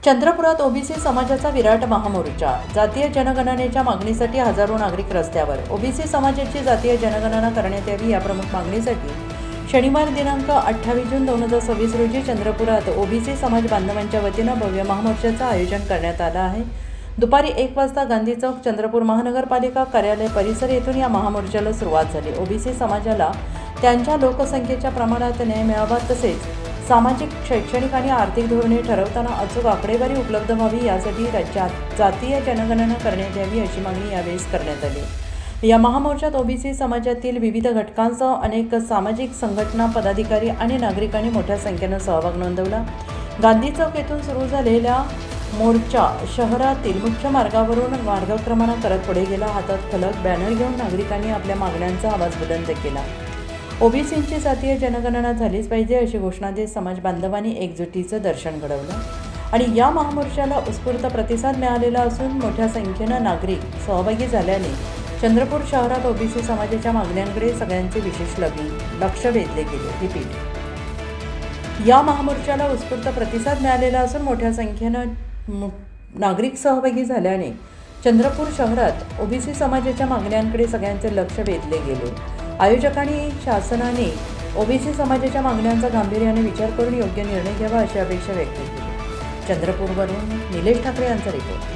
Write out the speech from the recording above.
चंद्रपुरात OBC समाजाचा विराट महामोर्चा. जातीय जनगणनेच्या मागणीसाठी हजारो नागरिक रस्त्यावर. ओबीसी समाजाची जातीय जनगणना करण्यात यावी या प्रमुख मागणीसाठी शनिवार दिनांक 28 जून 2026 रोजी चंद्रपुरात ओबीसी समाज बांधवांच्या वतीनं भव्य महामोर्चाचं आयोजन करण्यात आलं आहे. दुपारी 1 वाजता गांधी चौक चंद्रपूर महानगरपालिका कार्यालय परिसर येथून या महामोर्चाला सुरुवात झाली. ओबीसी समाजाला त्यांच्या लोकसंख्येच्या प्रमाणात न्याय मिळावा, तसेच सामाजिक, शैक्षणिक आणि आर्थिक धोरणे ठरवताना अचूक आकडेवारी उपलब्ध व्हावी यासाठी राज्यात जातीय जनगणना करण्यात यावी अशी मागणी यावेळी करण्यात आली. या महामोर्चात ओबीसी समाजातील विविध घटकांसह अनेक सामाजिक संघटना, पदाधिकारी आणि नागरिकांनी मोठ्या संख्येनं सहभाग नोंदवला. गांधी चौक येथून सुरू झालेल्या मोर्चा शहरातील मुख्य मार्गावरून मार्गक्रमण करत पुढे गेला. हातात फलक, बॅनर घेऊन नागरिकांनी आपल्या मागण्यांचा आवाज बुलंद केला. ओबीसींची जातीय जनगणना झालीच पाहिजे अशी घोषणा देत समाज बांधवांनी एकजुटीचं दर्शन घडवलं आणि या महामोर्चाला उत्स्फूर्त प्रतिसाद मिळालेला असून मोठ्या संख्येनं नागरिक सहभागी झाल्याने चंद्रपूर शहरात ओबीसी समाजाच्या मागण्यांकडे सगळ्यांचे विशेष लक्ष वेधले गेले. या महामोर्चाला उत्स्फूर्त प्रतिसाद मिळालेला असून मोठ्या संख्येनं नागरिक सहभागी झाल्याने चंद्रपूर शहरात ओबीसी समाजाच्या मागण्यांकडे सगळ्यांचे लक्ष वेधले गेले. आयोजकांनी शासनाने ओबीसी समाजाच्या मागण्यांचा गांभीर्याने विचार करून योग्य निर्णय घ्यावा अशी अपेक्षा व्यक्त केली. चंद्रपूरवरून निलेश ठाकरे यांचा रिपोर्ट.